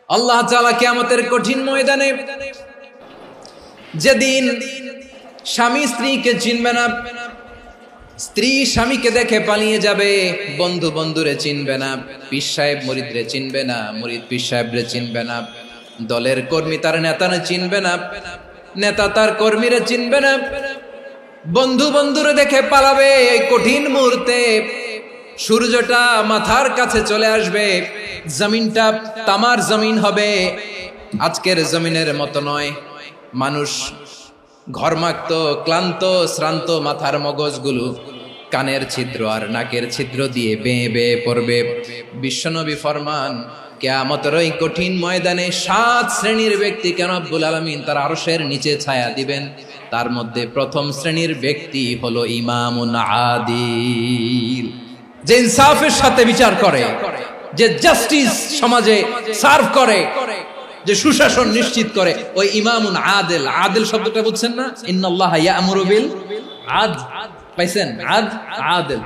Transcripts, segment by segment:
আল্লাহ তাআলা কিয়ামতের কঠিন ময়দানে যেদিন স্বামী স্ত্রীকে চিনবে না, স্ত্রী স্বামীকে দেখে পালিয়ে যাবে, বন্ধু বন্ধুরে চিনবে না, পীর সাহেব মুরিদরে চিনবে না, মুরিদ পীর সাহেবরে চিনবে না, দলের কর্মী তার নেতারে চিনবে না, নেতা তার কর্মীরে চিনবে না, বন্ধু বন্ধুরে দেখে পালাবে। এই কঠিন মুহূর্তে সূর্যটা মাথার কাছে চলে আসবে, জমিনটা তামার জমিন হবে, আজকের জমিনের মতো নয়। মানুষ ঘর্মাক্ত, ক্লান্ত, শ্রান্ত মাথার মগজগুলো কানের ছিদ্র আর নাকের ছিদ্র দিয়ে বেয়ে বেয়ে পড়বে। বিশ্বনবী ফরমান, কিয়ামতের ওই কঠিন ময়দানে 7 শ্রেণীর ব্যক্তিকে রব্বুল আলামিন তার আরশের নিচে ছায়া দিবেন। তার মধ্যে প্রথম শ্রেণীর ব্যক্তি হলো ইমামুন আদিল, যে ইনসাফের সাথে বিচার করে, যে জাস্টিস সমাজে সার্ভ করে, যে সুশাসন নিশ্চিত করে, ওই ইমামুন আদিল। আদিল শব্দটা বুঝছেন না? ইন্নাল্লাহা ইয়া'মুরু বিল আদল, পাইছেন? আদিল।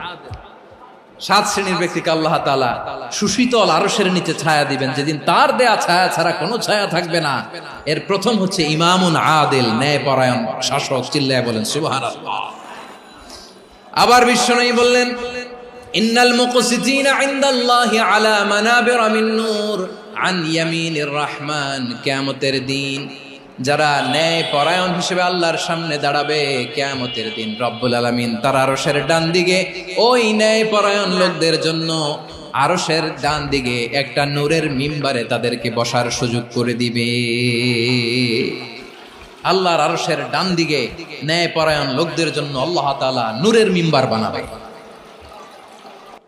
7 শ্রেণীর ব্যক্তিকে আল্লাহ তাআলা সুশীতল আরশের নিচে ছায়া দিবেন, যেদিন তার দেয়া ছায়া ছাড়া কোনো ছায়া থাকবে না। এর প্রথম হচ্ছে ইমামুন আদিল, ন্যায়পরায়ণ শাসক। চিল্লায় বলেন সুবহানাল্লাহ। আবার বিশ্বনবী বললেন, ইন্নাল মুকসিতিনা ইনদাল্লাহি আলা মানাবিরা মিন নূর আন ইয়ামিনির রহমান। কিয়ামতের দিন যারা ন্যায়পরায়ণ হিসেবে আল্লাহর সামনে দাঁড়াবে, কিয়ামতের দিন রব্বুল আলামিন তার আরশের ডান দিকে ওই ন্যায়পরায়ণ লোকদের জন্য আরশের ডান দিকে একটা নূরের মিম্বারে তাদেরকে বসার সুযোগ করে দিবে। আল্লাহর আরশের ডান দিকে ন্যায়পরায়ণ লোকদের জন্য আল্লাহ তাআলা নূরের মিম্বার বানাবে।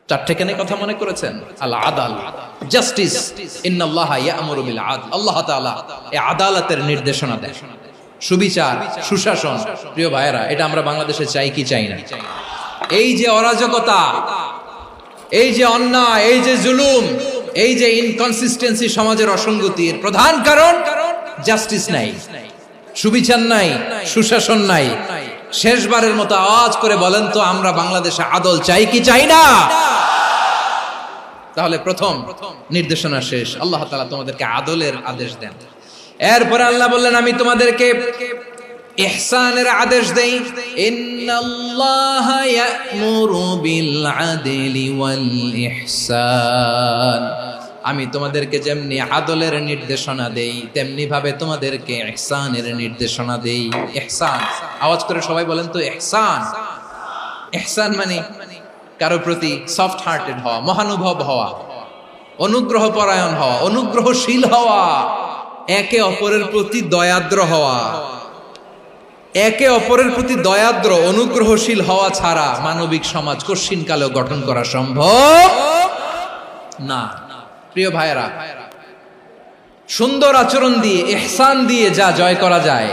4টে কেন কথা মনে করেছেন? আল আদাল, জাস্টিস। ইন্নাল্লাহা ইয়া'মুরু বিল আদল। আল্লাহ তাআলা এই আদালতের নির্দেশনা দেন, সুবিচার, সুশাসন। প্রিয় ভাইয়েরা, এটা আমরা বাংলাদেশে চাই কি চাই না? এই যে অরাজকতা, এই যে অন্যায়, এই যে জুলুম, এই যে ইনকনসিস্টেন্সি সমাজের অসঙ্গতির প্রধান কারণ জাস্টিস নাই, সুবিচার নাই, সুশাসন নাই। শেষবারের মতো আওয়াজ করে বলেন তো, আমরা বাংলাদেশে আদল চাই কি চাই না? তাহলে প্রথম নির্দেশনা শেষ। আল্লাহ তাআলা তোমাদেরকে আদলের আদেশ দেন। এরপরে আল্লাহ বললেন, আমি তোমাদেরকে ইহসানের আদেশ দেই। ইন্নাল্লাহা ইয়া'মুরু বিল আদলি ওয়াল ইহসান। আমি তোমাদেরকে যেমনি আদলের নির্দেশনা দেই, তেমনি ভাবে তোমাদেরকে ইহসানের নির্দেশনা দেই। ইহসান, আওয়াজ করে সবাই বলেন তো ইহসান। ইহসান মানে কারো প্রতি সফট হার্টেড হওয়া, মহানুভব হওয়া, অনুগ্রহ পরায়ণ হওয়া, অনুগ্রহশীল হওয়া, একে অপরের প্রতি দয়াদ্র হওয়া। একে অপরের প্রতি দয়াদ্র, অনুগ্রহশীল হওয়া ছাড়া মানবিক সমাজ কশিনকালেও গঠন করা সম্ভব না। প্রিয় ভাইয়েরা, সুন্দর আচরণ দিয়ে, ইহসান দিয়ে যা জয় করা যায়,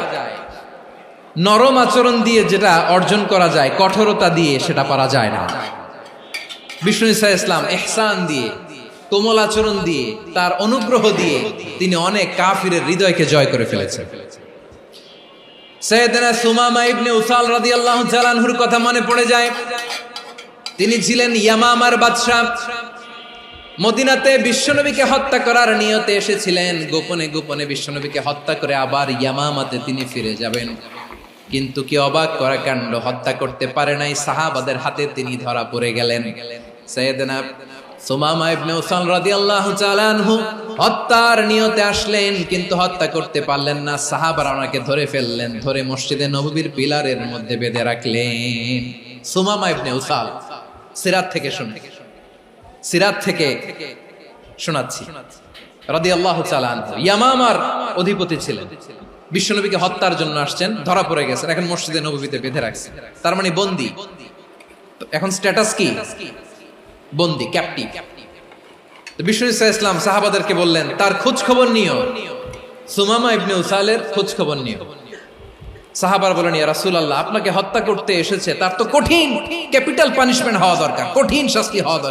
নরম আচরণ দিয়ে যেটা অর্জন করা যায়, কঠোরতা দিয়ে সেটা পারা যায় না। বিষ্ণু ঈসা ইসলাম ইহসান দিয়ে, কোমল আচরণ দিয়ে, তার অনুগ্রহ দিয়ে তিনি অনেক কাফিরের হৃদয়কে জয় করে ফেলেছেন। সাইয়েদনা সুমামা ইবনে উসাল রাদিয়াল্লাহু তাআলা আনহুর কথা মনে পড়ে যায়। তিনি ছিলেন ইয়ামামার বাদশা। মদিনাতে বিশ্বনবীকে হত্যা করার নিয়তে এসেছিলেন। গোপনে গোপনে বিশ্বনবীকে হত্যা করে আবার ইয়ামামাতে তিনি ফিরে যাবেন। কিন্তু কি অবাক করা কাণ্ড, হত্যা করতে পারে নাই, সাহাবাদের হাতে তিনি ধরা পড়ে গেলেন। সাইয়েদনা সুমামা ইবনে উসাল রাদিয়াল্লাহু তাআলা আনহু হত্যার নিয়তে আসলেন, কিন্তু হত্যা করতে পারলেন না। সাহাবারা ওনাকে ধরে ফেললেন, ধরে মসজিদে নববীর পিলারের মধ্যে বেঁধে রাখলেন। সুমামা ইবনে উসাল, সিরাত থেকে শুনে, সিরাত থেকে শোনাচ্ছি, রাদিয়াল্লাহু তাআলা আনহু ইয়ামামার অধিপতি ছিলেন। বিশ্বনবীকে হত্যার জন্য আসছেন, ধরা পড়ে গেছেন, এখন মসজিদে নববীতে বেঁধে রাখছেন। তার মানে বন্দী। এখন স্ট্যাটাস কি? বন্দী, ক্যাপ্টিভ। তো বিষ্ণু ঈসা ইসলাম সাহাবাদেরকে বললেন, তার খোঁজ খবর নিও, সুমামা ইবনে উসালের খোঁজ খবর নিও। সাহাবারা বলেন, ইয়া রাসূলুল্লাহ, আপনাকে হত্যা করতে এসেছে, তার তো কঠিন ক্যাপিটাল পানিশমেন্ট হওয়া দরকার, কঠিন শাস্তি হওয়া দরকার।